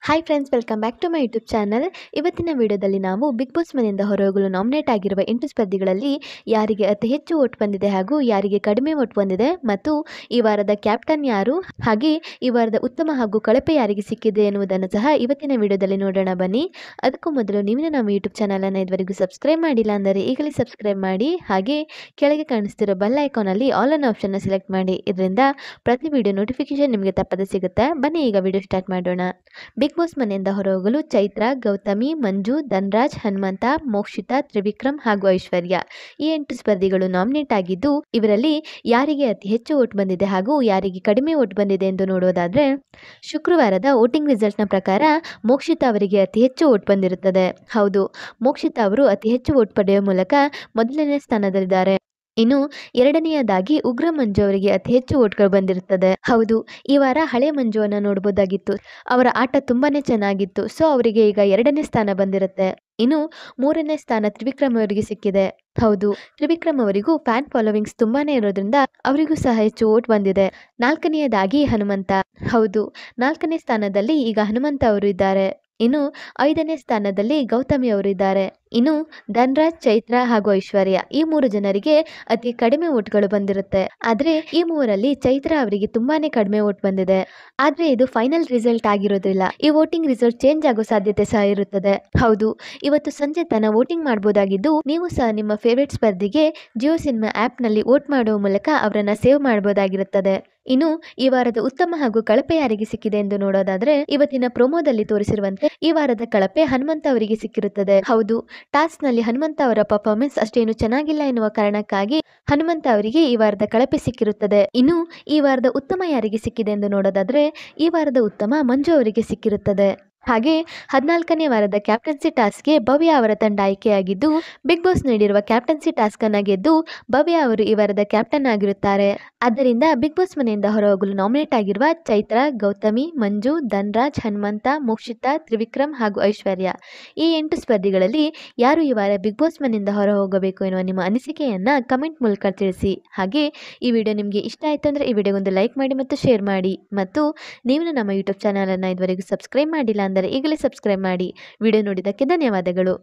Hi friends, welcome back to my YouTube channel. ಇವತ್ತಿನ ವಿಡಿಯೋದಲ್ಲಿ ನಾವು ಬಿಗ್ ಬಾಸ್ ಮನೆಯಿಂದ ಹೊರಹೋಗಲು ನಾಮಿನೇಟ್ ಆಗಿರುವ 8 ಸ್ಪರ್ಧಿಗಳಲ್ಲಿ ಯಾರಿಗೆ ಅತಿ ಹೆಚ್ಚು ವೋಟ್ ಬಂದಿದೆ ಹಾಗೂ ಯಾರಿಗೆ ಕಡಿಮೆ ವೋಟ್ ಬಂದಿದೆ ಮತ್ತು ಈ ವಾರದ ಕ್ಯಾಪ್ಟನ್ ಯಾರು, ಹಾಗೆ ಈ ವಾರದ ಉತ್ತಮ ಹಾಗೂ ಕಳಪೆ ಯಾರಿಗೆ ಸಿಕ್ಕಿದೆ ಎನ್ನುವುದನ್ನು ಸಹ ಇವತ್ತಿನ ವಿಡಿಯೋದಲ್ಲಿ ನೋಡೋಣ ಬನ್ನಿ. ಅದಕ್ಕೂ ಮೊದಲು ನೀವು ನಮ್ಮ ಯೂಟ್ಯೂಬ್ ಚಾನಲನ್ನು ಇದುವರೆಗೂ ಸಬ್ಸ್ಕ್ರೈಬ್ ಮಾಡಿಲ್ಲ ಅಂದರೆ ಈಗಲೇ ಸಬ್ಸ್ಕ್ರೈಬ್ ಮಾಡಿ, ಹಾಗೆ ಕೆಳಗೆ ಕಾಣಿಸ್ತಿರೋ ಬೆಲ್ ಐಕಾನಲ್ಲಿ ಆಲ್ ಅನ್ನೋ ಆಪ್ಷನ್ನ ಸೆಲೆಕ್ಟ್ ಮಾಡಿ. ಇದರಿಂದ ಪ್ರತಿ ವಿಡಿಯೋ ನೋಟಿಫಿಕೇಶನ್ ನಿಮಗೆ ತಪ್ಪದೆ ಸಿಗುತ್ತೆ. ಬನ್ನಿ ಈಗ ವಿಡಿಯೋ ಸ್ಟಾರ್ಟ್ ಮಾಡೋಣ. ಬಿಗ್ ಬಾಸ್ ಮನೆಯಿಂದ ಹೊರಹೋಗಲು ಚೈತ್ರ, ಗೌತಮಿ, ಮಂಜು, ಧನ್ರಾಜ್, ಹನುಮಂತ, ಮೋಕ್ಷಿತಾ, ತ್ರಿವಿಕ್ರಮ್ ಹಾಗೂ ಐಶ್ವರ್ಯ ಈ 8 ಸ್ಪರ್ಧಿಗಳು ನಾಮಿನೇಟ್ ಆಗಿದ್ದು, ಇವರಲ್ಲಿ ಯಾರಿಗೆ ಅತಿ ಹೆಚ್ಚು ವೋಟ್ ಬಂದಿದೆ ಹಾಗೂ ಯಾರಿಗೆ ಕಡಿಮೆ ವೋಟ್ ಬಂದಿದೆ ಎಂದು ನೋಡೋದಾದ್ರೆ, ಶುಕ್ರವಾರದ ವೋಟಿಂಗ್ ರಿಸಲ್ಟ್ನ ಪ್ರಕಾರ ಮೋಕ್ಷಿತಾ ಅವರಿಗೆ ಅತಿ ಹೆಚ್ಚು ವೋಟ್ ಬಂದಿರುತ್ತದೆ. ಹೌದು, ಮೋಕ್ಷಿತಾ ಅವರು ಅತಿ ಹೆಚ್ಚು ವೋಟ್ ಪಡೆಯುವ ಮೂಲಕ ಮೊದಲನೇ ಸ್ಥಾನದಲ್ಲಿದ್ದಾರೆ. ಇನ್ನು ಎರಡನೆಯದಾಗಿ ಉಗ್ರ ಮಂಜು ಅವರಿಗೆ ಅತಿ ಹೆಚ್ಚು ವೋಟ್ಗಳು ಬಂದಿರುತ್ತದೆ. ಹೌದು, ಈ ವಾರ ಹಳೆ ಮಂಜುವನ್ನ ನೋಡಬಹುದಾಗಿತ್ತು. ಅವರ ಆಟ ತುಂಬಾನೇ ಚೆನ್ನಾಗಿತ್ತು. ಸೊ ಅವರಿಗೆ ಈಗ 2ನೇ ಸ್ಥಾನ ಬಂದಿರುತ್ತೆ. ಇನ್ನು 3ನೇ ಸ್ಥಾನ ತ್ರಿವಿಕ್ರಮ್ ಅವರಿಗೆ ಸಿಕ್ಕಿದೆ. ಹೌದು, ತ್ರಿವಿಕ್ರಮ್ ಅವರಿಗೂ ಫ್ಯಾನ್ ಫಾಲೋವಿಂಗ್ಸ್ ತುಂಬಾನೇ ಇರೋದ್ರಿಂದ ಅವರಿಗೂ ಸಹ ಹೆಚ್ಚು ವೋಟ್ ಬಂದಿದೆ. 4ನೇಯದಾಗಿ ಹನುಮಂತ. ಹೌದು, 4ನೇ ಸ್ಥಾನದಲ್ಲಿ ಈಗ ಹನುಮಂತ ಅವರು ಇದ್ದಾರೆ. ಇನ್ನು 5ನೇ ಸ್ಥಾನದಲ್ಲಿ ಗೌತಮಿ ಅವರು ಇದ್ದಾರೆ. ಇನ್ನು ಧನ್ರಾಜ್, ಚೈತ್ರ ಹಾಗೂ ಐಶ್ವರ್ಯ ಈ 3 ಜನರಿಗೆ ಅತಿ ಕಡಿಮೆ ವೋಟ್ಗಳು ಬಂದಿರುತ್ತೆ. ಆದ್ರೆ ಈ 3ರಲ್ಲಿ ಚೈತ್ರ ಅವರಿಗೆ ತುಂಬಾನೇ ಕಡಿಮೆ ವೋಟ್ ಬಂದಿದೆ. ಆದ್ರೆ ಇದು ಫೈನಲ್ ರಿಸಲ್ಟ್ ಆಗಿರೋದಿಲ್ಲ. ಈ ವೋಟಿಂಗ್ ರಿಸಲ್ಟ್ ಚೇಂಜ್ ಆಗೋ ಸಾಧ್ಯತೆ ಸಹ ಇರುತ್ತದೆ. ಹೌದು, ಇವತ್ತು ಸಂಜೆ ತನಕ ವೋಟಿಂಗ್ ಮಾಡಬಹುದಾಗಿದ್ದು, ನೀವು ಸಹ ನಿಮ್ಮ ಫೇವರೇಟ್ ಸ್ಪರ್ಧಿಗೆ ಜಿಯೋ ಸಿನಿಮಾ ಆಪ್ ನಲ್ಲಿ ವೋಟ್ ಮಾಡುವ ಮೂಲಕ ಅವರನ್ನ ಸೇವ್ ಮಾಡಬಹುದಾಗಿರುತ್ತದೆ. ಇನ್ನು ಈ ವಾರದ ಉತ್ತಮ ಹಾಗೂ ಕಳಪೆ ಯಾರಿಗೆ ಸಿಕ್ಕಿದೆ ಎಂದು ನೋಡೋದಾದ್ರೆ, ಇವತ್ತಿನ ಪ್ರೋಮೋದಲ್ಲಿ ತೋರಿಸಿರುವಂತೆ ಈ ವಾರದ ಕಳಪೆ ಹನುಮಂತ ಅವರಿಗೆ ಸಿಕ್ಕಿರುತ್ತದೆ. ಹೌದು, ಟಾಸ್ಕ್ ನಲ್ಲಿ ಹನುಮಂತ ಅವರ ಪರ್ಫಾರ್ಮೆನ್ಸ್ ಅಷ್ಟೇನು ಚೆನ್ನಾಗಿಲ್ಲ ಎನ್ನುವ ಕಾರಣಕ್ಕಾಗಿ ಹನುಮಂತ ಅವರಿಗೆ ಈ ವಾರದ ಕಳಪೆ ಸಿಕ್ಕಿರುತ್ತದೆ. ಇನ್ನು ಈ ವಾರದ ಉತ್ತಮ ಯಾರಿಗೆ ಸಿಕ್ಕಿದೆ ಎಂದು ನೋಡೋದಾದ್ರೆ, ಈ ವಾರದ ಉತ್ತಮ ಮಂಜು ಅವರಿಗೆ ಸಿಕ್ಕಿರುತ್ತದೆ. ಹಾಗೆ 14ನೇ ವಾರದ ಕ್ಯಾಪ್ಟನ್ಸಿ ಟಾಸ್ಕ್ಗೆ ಭವ್ಯ ಅವರ ತಂಡ ಆಯ್ಕೆಯಾಗಿದ್ದು, ಬಿಗ್ ಬಾಸ್ ನೀಡಿರುವ ಕ್ಯಾಪ್ಟನ್ಸಿ ಟಾಸ್ಕ್ ಅನ್ನ ಗೆದ್ದು ಭವ್ಯ ಅವರು ಈ ವಾರದ ಕ್ಯಾಪ್ಟನ್ ಆಗಿರುತ್ತಾರೆ. ಆದ್ದರಿಂದ ಬಿಗ್ ಬಾಸ್ ಮನೆಯಿಂದ ಹೊರಹೋಗಲು ನಾಮಿನೇಟ್ ಆಗಿರುವ ಚೈತ್ರ, ಗೌತಮಿ, ಮಂಜು, ಧನ್ರಾಜ್, ಹನುಮಂತ, ಮೋಕ್ಷಿತಾ, ತ್ರಿವಿಕ್ರಮ್ ಹಾಗೂ ಐಶ್ವರ್ಯ ಈ 8 ಸ್ಪರ್ಧಿಗಳಲ್ಲಿ ಯಾರು ಈ ವಾರ ಬಿಗ್ ಬಾಸ್ ಮನೆಯಿಂದ ಹೊರ ಹೋಗಬೇಕು ಎನ್ನುವ ನಿಮ್ಮ ಅನಿಸಿಕೆಯನ್ನ ಕಮೆಂಟ್ ಮೂಲಕ ತಿಳಿಸಿ. ಹಾಗೆ ಈ ವಿಡಿಯೋ ನಿಮಗೆ ಇಷ್ಟ ಆಯಿತು ಅಂದರೆ ಈ ವಿಡಿಯೋಗೊಂದು ಲೈಕ್ ಮಾಡಿ ಮತ್ತು ಶೇರ್ ಮಾಡಿ. ಮತ್ತು ನೀವು ನಮ್ಮ ಯೂಟ್ಯೂಬ್ ಚಾನಲನ್ನು ಇದುವರೆಗೂ ಸಬ್ಸ್ಕ್ರೈಬ್ ಮಾಡಿಲ್ಲ ಅಂದರೆ ಈಗಲೇ ಸಬ್ಸ್ಕ್ರೈಬ್ ಮಾಡಿ. ವಿಡಿಯೋ ನೋಡಿದ್ದಕ್ಕೆ ಧನ್ಯವಾದಗಳು.